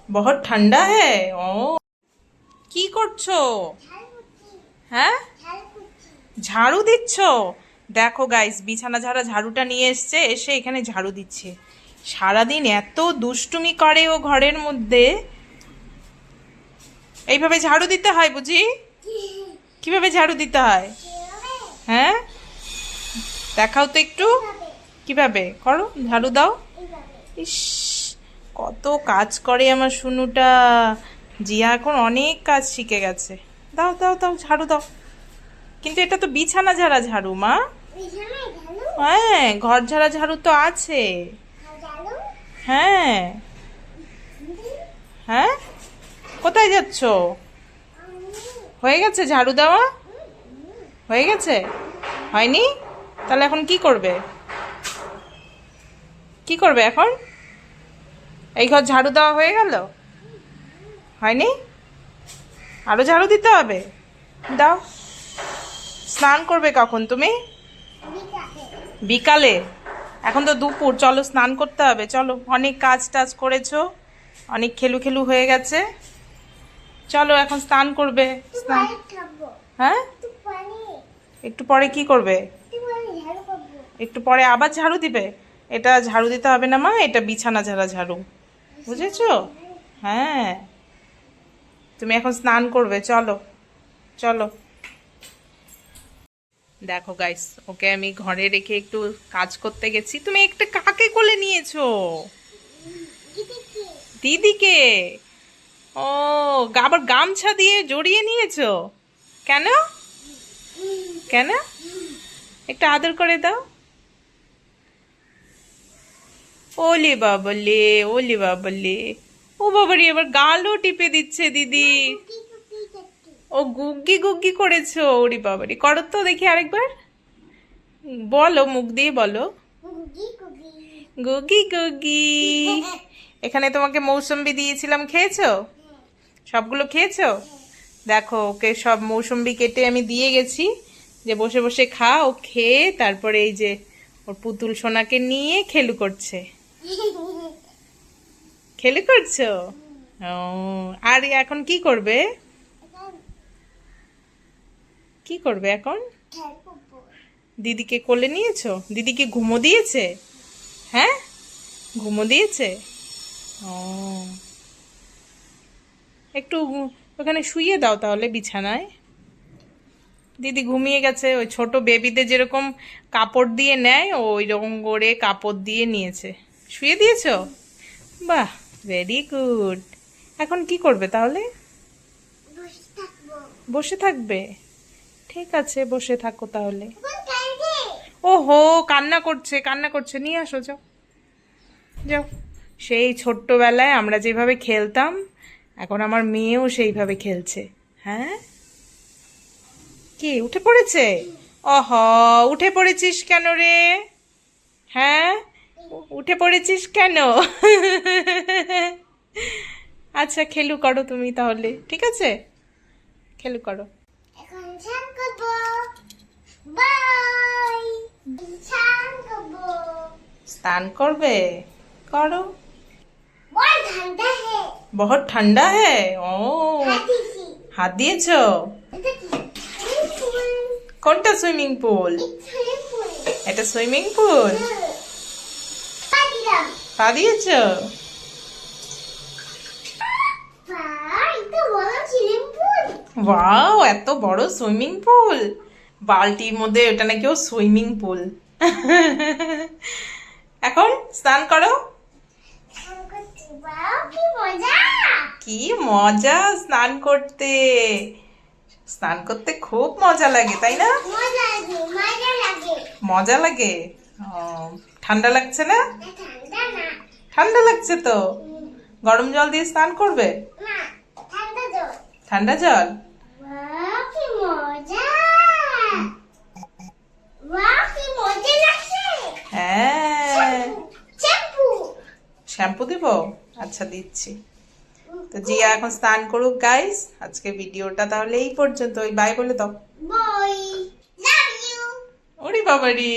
बहुत ठंडा है ও কি করছো? হ্যাঁ, ঝাড়ু দিচ্ছ? দেখো গাইস, বিছানা ঝাড়া ঝাড়ুটা নিয়ে এসছে, এসে এখানে ঝাড়ু দিচ্ছে। সারাদিন এত দুষ্টুমি করে ও ঘরের মধ্যে। এইভাবে ঝাড়ু দিতে হয় বুঝি? কিভাবে ঝাড়ু দিতে হয়? হ্যাঁ, দেখাও তো একটু, কিভাবে করো, ঝাড়ু দাও। ইস, কত কাজ করে আমার শুনুটা। জিয়া এখন অনেক কাজ শিখে গেছে। দাও দাও দাও, ঝাড়ু দাও। কিন্তু এটা তো বিছানা ঝাড়া ঝাড়ু মা। হ্যাঁ, ঘর ঝাড়া ঝাড়ু তো আছে। হ্যাঁ হ্যাঁ, কোথায় যাচ্ছ? হয়ে গেছে ঝাড়ু দেওয়া? হয়ে গেছে? হয়নি? তাহলে এখন কি করবে? কি করবে এখন? এই ঘর ঝাড়ু দেওয়া হয়ে গেল? হয়নি? আরো ঝাড়ু দিতে হবে? দাও। স্নান করবে কখন তুমি? বিকালে? এখন তো দুপুর, চলো স্নান করতে হবে, চলো। অনেক কাজ টাজ করেছো, অনেক খেলু খেলু হয়ে গেছে, চলো এখন স্নান করবে। স্নান, হ্যাঁ, একটু পরে কি করবে? একটু পরে আবার ঝাড়ু দিবে? এটা ঝাড়ু দিতে হবে না মা, এটা বিছানা ঝাড়া ঝাড়ু, বুঝেছো? হ্যাঁ, তুমি এখন স্নান করবে, চলো চলো। দেখো গাইস, ওকে আমি ঘরে রেখে একটু কাজ করতে গেছি। তুমি একটা কাকে কোলে নিয়েছো? দিদিকে? ও, আবার গামছা দিয়ে জড়িয়ে নিয়েছো কেন? কেন? একটু আদর করে দাও। ওলে বাবলে, ওলে বাবলে, ও বাবারে, এবার গালও টিপে দিচ্ছে দিদি। ও গুগ্গি গুগ্গি করেছো? ওরে বাবারে, করো তো দেখি আরেকবার, বলো, মুখ দিয়ে বলো, গুগি গুগি। এখানে তোমাকে মৌসুম্বি দিয়েছিলাম, খেয়েছো? সবগুলো খেয়েছো? দেখো, ওকে সব মৌসুম্বি কেটে আমি দিয়ে গেছি, যে বসে বসে খা। ও খেয়ে তারপরে এই যে ওর পুতুল সোনাকে নিয়ে খেলু করছে। খেলু করছো? ও, আর এখন কি করবে? কি করবে এখন? দিদিকে কোলে নিয়েছো? দিদিকে ঘুমো দিয়েছে? হ্যাঁ, ঘুমো দিয়েছে। ও, একটু ওখানে শুইয়ে দাও তাহলে বিছানায়। দিদি ঘুমিয়ে গেছে, ওই ছোট বেবিদের যেরকম কাপড় দিয়ে নেয় ওই রকম করে কাপড় দিয়ে নিয়েছে, শুয়ে দিয়েছো? বাহ, ভেরি গুড। এখন কি করবে তাহলে? বসে থাকবে? ঠিক আছে, বসে থাকো তাহলে। ওহো, কান্না করছে, কান্না করছে, নিয়ে আসো, যাও যাও। সেই ছোট্টবেলায় আমরা যেভাবে খেলতাম, এখন আমার মেয়েও সেইভাবে খেলছে। হ্যাঁ, কি উঠে পড়েছে? অহ, উঠে পড়েছিস কেন রে? হ্যাঁ, উঠে পড়েছিস কেন? আচ্ছা, খেলু করো তুমি তাহলে, ঠিক আছে, খেলু করো। স্নান করবে? করো। बहुत ठंडा है ও, হাত দিয়েছো? কোনটা সুইমিং পুল? এটা সুইমিং পুল? পা দিয়েছো? ওয়াও, এত বড় সুইমিং পুল! বালতির মধ্যে ওটা নাকি ও সুইমিং পুল। এখন স্নান করো। কি মজা স্নান করতে! স্নান করতে খুব মজা লাগে, তাই না? মজা লাগে। ও, ঠান্ডা লাগছে না? ঠান্ডা লাগছে তো, গরম জল দিয়ে স্নান করবে? ঠান্ডা জল? হ্যাঁ, শ্যাম্পু দিব? আচ্ছা, দিচ্ছি। তো জিয়া এখন স্নান করুক গাইস। আজকে ভিডিওটা তাহলে এই পর্যন্ত। ওই বাই বলে দাও। Bye, love you. ওরে বাবারি।